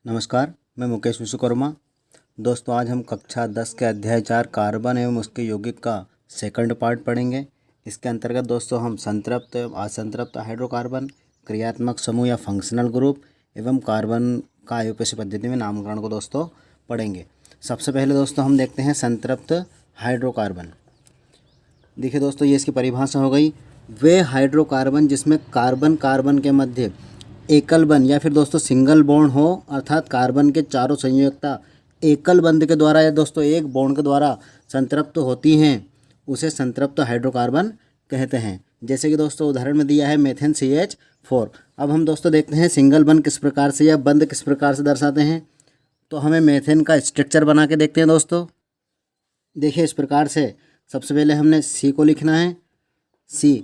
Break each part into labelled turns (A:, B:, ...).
A: नमस्कार, मैं मुकेश विश्वकर्मा। दोस्तों, आज हम कक्षा 10 के अध्याय 4 कार्बन एवं उसके यौगिक का सेकंड पार्ट पढ़ेंगे। इसके अंतर्गत दोस्तों हम संतृप्त एवं असंतृप्त हाइड्रोकार्बन, क्रियात्मक समूह या फंक्शनल ग्रुप एवं कार्बन का आयुपेश पद्धति में नामकरण को दोस्तों पढ़ेंगे। सबसे पहले दोस्तों हम देखते हैं संतृप्त हाइड्रोकार्बन। देखिए दोस्तों, ये इसकी परिभाषा हो गई। वे हाइड्रोकार्बन जिसमें कार्बन कार्बन के मध्य एकल बंध या फिर दोस्तों सिंगल बॉन्ड हो, अर्थात कार्बन के चारों संयुक्ता एकल बंध के द्वारा या दोस्तों एक बॉन्ड के द्वारा संतृप्त होती हैं, उसे संतृप्त हाइड्रोकार्बन कहते हैं। जैसे कि दोस्तों उदाहरण में दिया है मेथेन CH4। अब हम दोस्तों देखते हैं सिंगल बंध किस प्रकार से या बंध किस प्रकार से दर्शाते हैं। तो हमें मेथेन का स्ट्रक्चर बना के देखते हैं दोस्तों। देखिए इस प्रकार से सबसे पहले हमने C को लिखना है। C,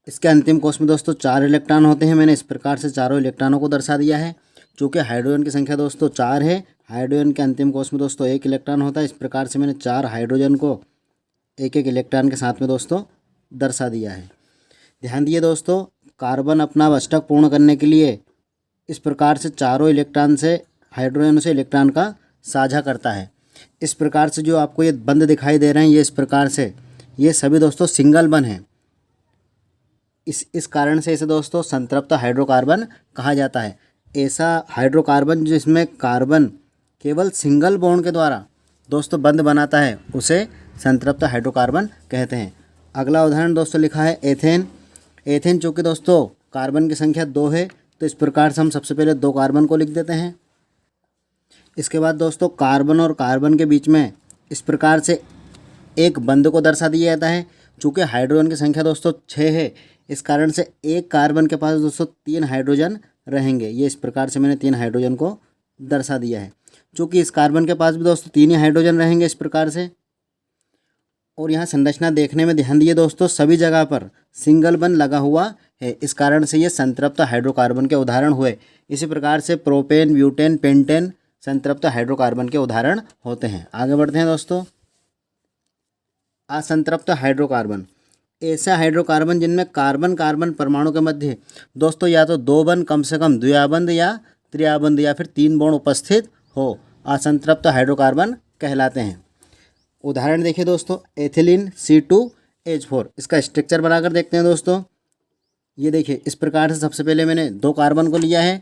A: इसके अंतिम कोश में दोस्तों 4 इलेक्ट्रॉन होते हैं। मैंने इस प्रकार से चारों इलेक्ट्रॉनों को दर्शा दिया है। चूँकि हाइड्रोजन की संख्या दोस्तों 4 है, हाइड्रोजन के अंतिम कोश में दोस्तों 1 इलेक्ट्रॉन होता है। इस प्रकार से मैंने 4 हाइड्रोजन को एक एक इलेक्ट्रॉन के साथ में दोस्तों दर्शा दिया है। ध्यान दिए दोस्तों, कार्बन अपना अष्टक पूर्ण करने के लिए इस प्रकार से चारों इलेक्ट्रॉन से हाइड्रोजन से इलेक्ट्रॉन का साझा करता है। इस प्रकार से जो आपको ये बंध दिखाई दे रहे हैं, ये इस प्रकार से ये सभी दोस्तों सिंगल बंध हैं। इस कारण से इसे दोस्तों संतृप्त हाइड्रोकार्बन कहा जाता है। ऐसा हाइड्रोकार्बन जिसमें कार्बन केवल सिंगल बॉन्ड के द्वारा दोस्तों बंध बनाता है, उसे संतृप्त हाइड्रोकार्बन कहते हैं। अगला उदाहरण दोस्तों लिखा है एथेन। एथेन चूँकि दोस्तों कार्बन की संख्या 2 है, तो इस प्रकार से हम सबसे पहले 2 कार्बन को लिख देते हैं। इसके बाद दोस्तों कार्बन और कार्बन के बीच में इस प्रकार से एक बंध को दर्शा दिया जाता है। चूँकि हाइड्रोजन की संख्या दोस्तों 6 है, इस कारण से एक कार्बन के पास दोस्तों 3 हाइड्रोजन रहेंगे। ये इस प्रकार से मैंने 3 हाइड्रोजन को दर्शा दिया है। चूँकि इस कार्बन के पास भी दोस्तों 3 ही हाइड्रोजन रहेंगे इस प्रकार से। और यहाँ संरचना देखने में ध्यान दिए दोस्तों, सभी जगह पर सिंगल बंध लगा हुआ है। इस कारण से ये संतृप्त हाइड्रोकार्बन के उदाहरण हुए। इसी प्रकार से प्रोपेन, ब्यूटेन, पेंटेन संतृप्त हाइड्रोकार्बन के उदाहरण होते हैं। आगे बढ़ते हैं दोस्तों। असंतृप्त हाइड्रोकार्बन, ऐसा हाइड्रोकार्बन जिनमें कार्बन कार्बन परमाणु के मध्य दोस्तों या तो 2 बंध, कम से कम द्विआबंध या त्रिआबंध या फिर 3 बॉन्ड उपस्थित हो, असंतृप्त हाइड्रोकार्बन कहलाते हैं। उदाहरण देखिए दोस्तों, एथिलीन C2H4। इसका स्ट्रक्चर बनाकर देखते हैं दोस्तों। ये देखिए इस प्रकार से सबसे पहले मैंने 2 कार्बन को लिया है।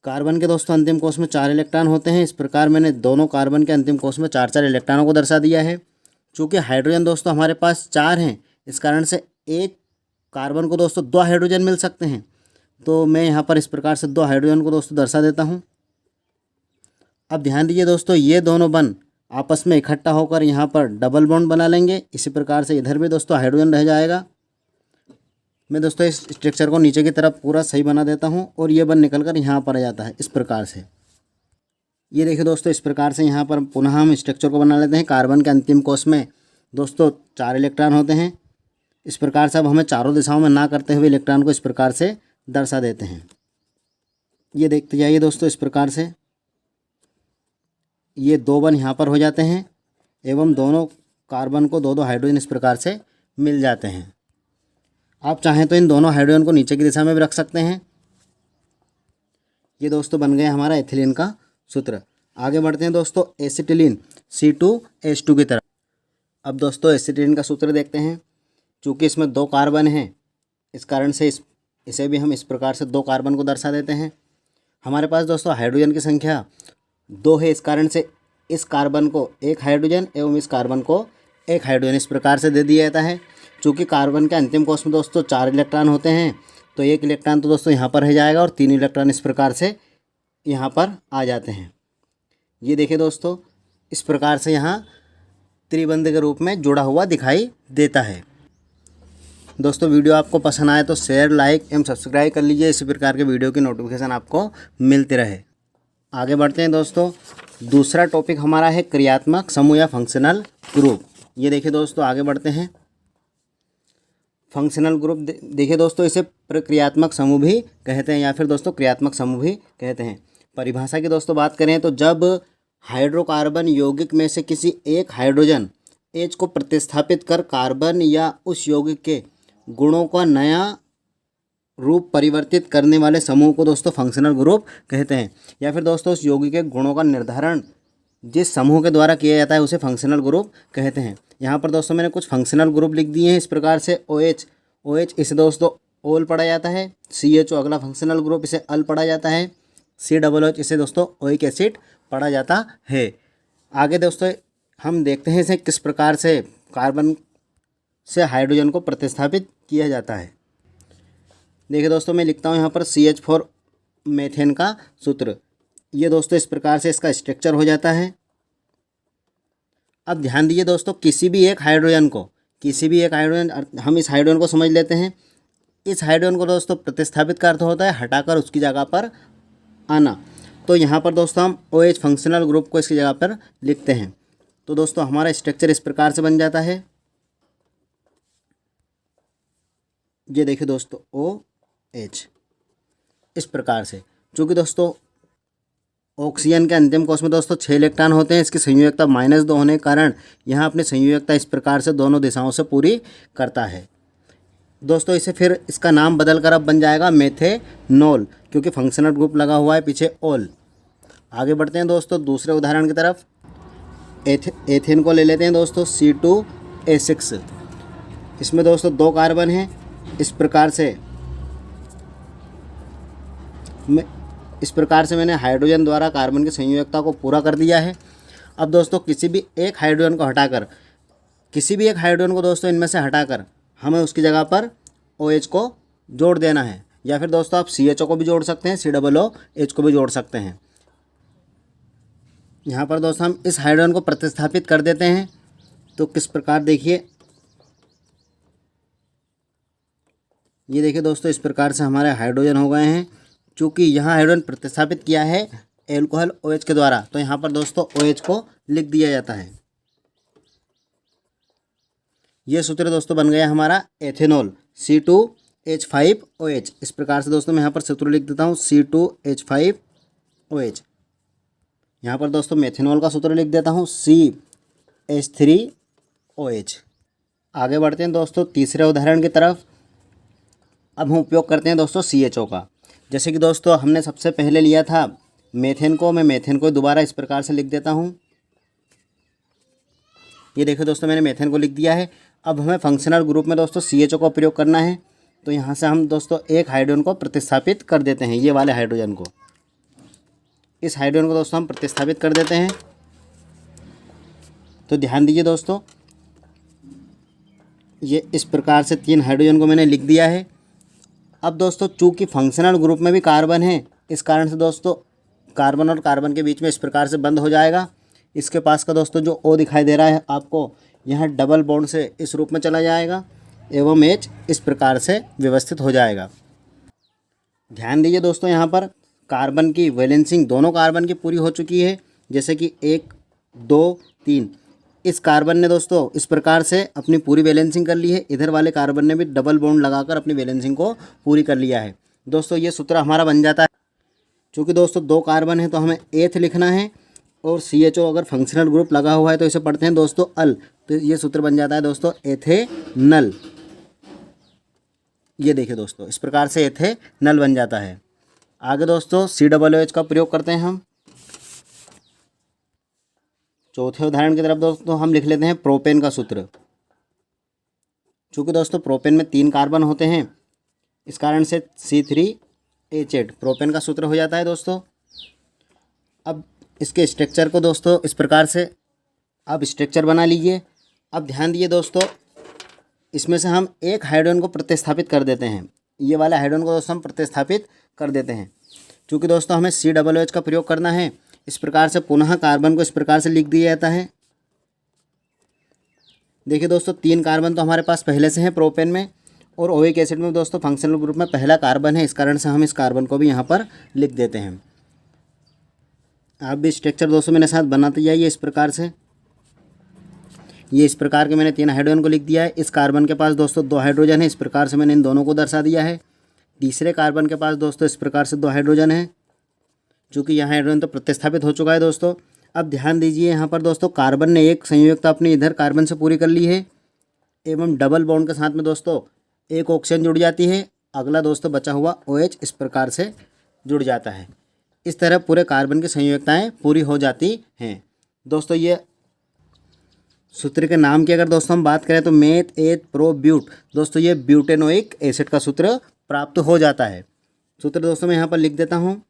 A: कार्बन के दोस्तों अंतिम कोश में 4 इलेक्ट्रॉन होते हैं। इस प्रकार मैंने दोनों कार्बन के अंतिम कोश में 4 इलेक्ट्रॉनों को दर्शा दिया है। चूँकि हाइड्रोजन दोस्तों हमारे पास 4 हैं, इस कारण से एक कार्बन को दोस्तों 2 हाइड्रोजन मिल सकते हैं। तो मैं यहाँ पर इस प्रकार से 2 हाइड्रोजन को दोस्तों दर्शा देता हूँ। अब ध्यान दीजिए दोस्तों, ये दोनों बंध आपस में इकट्ठा होकर यहाँ पर डबल बॉन्ड बना लेंगे। इसी प्रकार से इधर भी दोस्तों हाइड्रोजन रह जाएगा। मैं दोस्तों इस स्ट्रक्चर को नीचे की तरफ पूरा सही बना देता हूँ और ये बंध निकल कर यहाँ पर आ जाता है इस प्रकार से। ये देखिए दोस्तों, इस प्रकार से यहाँ पर पुनः हम स्ट्रक्चर को बना लेते हैं। कार्बन के अंतिम कोश में दोस्तों 4 इलेक्ट्रॉन होते हैं। इस प्रकार से अब हमें चारों दिशाओं में ना करते हुए इलेक्ट्रॉन को इस प्रकार से दर्शा देते हैं। ये देखते जाइए दोस्तों, इस प्रकार से ये 2 बंध यहाँ पर हो जाते हैं एवं दोनों कार्बन को 2-2 हाइड्रोजन इस प्रकार से मिल जाते हैं। आप चाहें तो इन दोनों हाइड्रोजन को नीचे की दिशा में भी रख सकते हैं। ये दोस्तों बन गया हमारा एथिलीन का सूत्र। आगे बढ़ते हैं दोस्तों एसिटिलीन C2H2 की तरफ। अब दोस्तों एसिटिलीन का सूत्र देखते हैं। चूँकि इसमें 2 कार्बन हैं, इस कारण से इसे भी हम इस प्रकार से 2 कार्बन को दर्शा देते हैं। हमारे पास दोस्तों हाइड्रोजन की संख्या 2 है, इस कारण से इस कार्बन को 1 हाइड्रोजन एवं इस कार्बन को 1 हाइड्रोजन इस प्रकार से दे दिया जाता है। चूँकि कार्बन के अंतिम कोश में दोस्तों 4 इलेक्ट्रॉन होते हैं, तो 1 इलेक्ट्रॉन तो दोस्तों यहाँ पर रह जाएगा और 3 इलेक्ट्रॉन इस प्रकार से यहाँ पर आ जाते हैं। ये देखिए दोस्तों, इस प्रकार से यहाँ त्रिबंध के रूप में जुड़ा हुआ दिखाई देता है। दोस्तों वीडियो आपको पसंद आए तो शेयर, लाइक एवं सब्सक्राइब कर लीजिए। इसी प्रकार के वीडियो की नोटिफिकेशन आपको मिलते रहे। आगे बढ़ते हैं दोस्तों। दूसरा टॉपिक हमारा है क्रियात्मक समूह या फंक्शनल ग्रुप। ये देखिए दोस्तों, आगे बढ़ते हैं। फंक्शनल ग्रुप देखिए दोस्तों, इसे प्रक्रियात्मक समूह भी कहते हैं या फिर दोस्तों क्रियात्मक समूह भी कहते हैं। परिभाषा की दोस्तों बात करें तो जब हाइड्रोकार्बन यौगिक में से किसी एक हाइड्रोजन H को प्रतिस्थापित कर कार्बन या उस यौगिक के गुणों का नया रूप परिवर्तित करने वाले समूह को दोस्तों फंक्शनल ग्रुप कहते हैं। या फिर दोस्तों उस यौगिक के गुणों का निर्धारण जिस समूह के द्वारा किया जाता है उसे फंक्शनल ग्रुप कहते हैं। यहाँ पर दोस्तों मैंने कुछ फंक्शनल ग्रुप लिख दिए हैं इस प्रकार से। OH इसे दोस्तों ओल पढ़ा जाता है। CHO अगला फंक्शनल ग्रुप, इसे अल पढ़ा जाता है। COOH इसे दोस्तों ओइक एसिड पढ़ा जाता है। आगे दोस्तों हम देखते हैं इसे किस प्रकार से कार्बन से हाइड्रोजन को प्रतिस्थापित किया जाता है। देखिए दोस्तों मैं लिखता हूँ यहाँ पर CH4 मेथेन का सूत्र। ये दोस्तों इस प्रकार से इसका स्ट्रक्चर हो जाता है। अब ध्यान दीजिए दोस्तों, किसी भी एक हाइड्रोजन हम इस हाइड्रोजन को समझ लेते हैं। इस हाइड्रोजन को दोस्तों प्रतिस्थापित का अर्थ होता है हटाकर उसकी जगह पर आना। तो यहाँ पर दोस्तों हम OH फंक्शनल ग्रुप को इसकी जगह पर लिखते हैं। तो दोस्तों हमारा स्ट्रक्चर इस प्रकार से बन जाता है। ये देखिए दोस्तों OH इस प्रकार से, चूँकि दोस्तों ऑक्सीजन के अंतिम कोश में दोस्तों 6 इलेक्ट्रॉन होते हैं। इसकी संयोजकता -2 होने के कारण यहाँ अपनी संयोजकता इस प्रकार से दोनों दिशाओं से पूरी करता है। दोस्तों इसे फिर इसका नाम बदल कर अब बन जाएगा मेथेनॉल, क्योंकि फंक्शनल ग्रुप लगा हुआ है पीछे ओल। आगे बढ़ते हैं दोस्तों दूसरे उदाहरण की तरफ। एथेन को ले लेते हैं दोस्तों C2H6। इसमें दोस्तों 2 कार्बन हैं। इस प्रकार से मैंने हाइड्रोजन द्वारा कार्बन की संयोजकता को पूरा कर दिया है। अब दोस्तों किसी भी एक हाइड्रोजन को दोस्तों इनमें से हटाकर हमें उसकी जगह पर OH को जोड़ देना है। या फिर दोस्तों आप CHO को भी जोड़ सकते हैं, COOH को भी जोड़ सकते हैं। यहाँ पर दोस्तों हम इस हाइड्रोजन को प्रतिस्थापित कर देते हैं। तो किस प्रकार देखिए, ये देखिए दोस्तों इस प्रकार से हमारे हाइड्रोजन हो गए हैं। चूँकि यहाँ हाइड्रोजन प्रतिस्थापित किया है एल्कोहल OH के द्वारा, तो यहाँ पर दोस्तों OH को लिख दिया जाता है। ये सूत्र दोस्तों बन गया हमारा एथेनॉल C2H5OH। इस प्रकार से दोस्तों मैं यहाँ पर सूत्र लिख देता हूँ C2H5OH। यहाँ पर दोस्तों मेथेनॉल का सूत्र लिख देता हूँ CH3OH। आगे बढ़ते हैं दोस्तों तीसरे उदाहरण की तरफ। अब हम उपयोग करते हैं दोस्तों CHO का। जैसे कि दोस्तों हमने सबसे पहले लिया था मेथेन को, मैं मेथेन को दोबारा इस प्रकार से लिख देता हूँ। ये देखो दोस्तों मैंने मेथेन को लिख दिया है। अब हमें फंक्शनल ग्रुप में दोस्तों CHO का प्रयोग करना है। तो यहाँ से हम दोस्तों एक हाइड्रोजन को प्रतिस्थापित कर देते हैं। ये वाले हाइड्रोजन को, इस हाइड्रोजन को दोस्तों हम प्रतिस्थापित कर देते हैं। तो ध्यान दीजिए दोस्तों, ये इस प्रकार से 3 हाइड्रोजन को मैंने लिख दिया है। अब दोस्तों चूँकि फंक्शनल ग्रुप में भी कार्बन है, इस कारण से दोस्तों कार्बन और कार्बन के बीच में इस प्रकार से बंद हो जाएगा। इसके पास का दोस्तों जो O दिखाई दे रहा है आपको, यहाँ डबल बॉन्ड से इस रूप में चला जाएगा एवं H इस प्रकार से व्यवस्थित हो जाएगा। ध्यान दीजिए दोस्तों, यहाँ पर कार्बन की वैलेंसिंग दोनों कार्बन की पूरी हो चुकी है। जैसे कि 1 2 3 इस कार्बन ने दोस्तों इस प्रकार से अपनी पूरी बैलेंसिंग कर ली है। इधर वाले कार्बन ने भी डबल बॉन्ड लगाकर अपनी बैलेंसिंग को पूरी कर लिया है। दोस्तों ये सूत्र हमारा बन जाता है। चूँकि दोस्तों 2 कार्बन है तो हमें एथ लिखना है, और CHO अगर फंक्शनल ग्रुप लगा हुआ है तो इसे पढ़ते हैं दोस्तों अल। तो ये सूत्र बन जाता है दोस्तों एथेनल। ये देखिए दोस्तों इस प्रकार से एथेनल बन जाता है। आगे दोस्तों COOH का प्रयोग करते हैं हम। चौथे उदाहरण की तरफ दोस्तों हम लिख लेते हैं प्रोपेन का सूत्र। चूँकि दोस्तों प्रोपेन में 3 कार्बन होते हैं, इस कारण से C3H8 प्रोपेन का सूत्र हो जाता है दोस्तों। अब इसके स्ट्रक्चर को दोस्तों इस प्रकार से आप स्ट्रक्चर बना लीजिए। अब ध्यान दिए दोस्तों, इसमें से हम एक हाइड्रोजन को प्रतिस्थापित कर देते हैं। ये वाले हाइड्रोजन को दोस्तों हम प्रतिस्थापित कर देते हैं। चूँकि दोस्तों हमें COOH का प्रयोग करना है, इस प्रकार से पुनः कार्बन को इस प्रकार से लिख दिया जाता है। देखिए दोस्तों 3 कार्बन तो हमारे पास पहले से हैं प्रोपेन में, और ओइक एसिड में दोस्तों फंक्शनल ग्रुप में पहला कार्बन है, इस कारण से हम इस कार्बन को भी यहाँ पर लिख देते हैं। आप भी स्ट्रक्चर दोस्तों मेरे साथ बनाते जाइए इस प्रकार से। ये इस प्रकार के मैंने 3 हाइड्रोजन को लिख दिया है। इस कार्बन के पास दोस्तों 2 हाइड्रोजन है, इस प्रकार से मैंने इन दोनों को दर्शा दिया है। तीसरे कार्बन के पास दोस्तों इस प्रकार से 2 हाइड्रोजन है। चूँकि यहाँ हाइड्रोजन तो प्रतिस्थापित हो चुका है दोस्तों। अब ध्यान दीजिए, यहाँ पर दोस्तों कार्बन ने एक संयोजकता अपनी इधर कार्बन से पूरी कर ली है, एवं डबल बॉन्ड के साथ में दोस्तों एक ऑक्सीजन जुड़ जाती है अगला दोस्तों बचा हुआ OH इस प्रकार से जुड़ जाता है। इस तरह पूरे कार्बन की संयोजकताएं पूरी हो जाती हैं। दोस्तों ये सूत्र के नाम की अगर दोस्तों हम बात करें तो मेथ एथ प्रो ब्यूट, दोस्तों ये ब्यूटेनोइक एसिड का सूत्र प्राप्त हो जाता है। सूत्र दोस्तों मैं यहाँ पर लिख देता हूँ।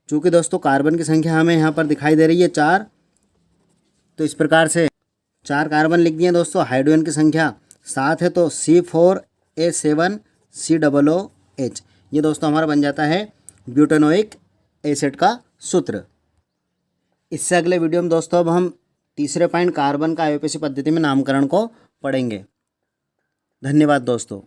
A: चूँकि दोस्तों कार्बन की संख्या हमें यहाँ पर दिखाई दे रही है 4, तो इस प्रकार से 4 कार्बन लिख दिए दोस्तों। हाइड्रोजन की संख्या 7 है तो C4H7COOH, ये दोस्तों हमारा बन जाता है ब्यूटेनोइक एसिड का सूत्र। इससे अगले वीडियो में दोस्तों अब हम तीसरे पॉइंट कार्बन का IUPAC पद्धति में नामकरण को पढ़ेंगे। धन्यवाद दोस्तों।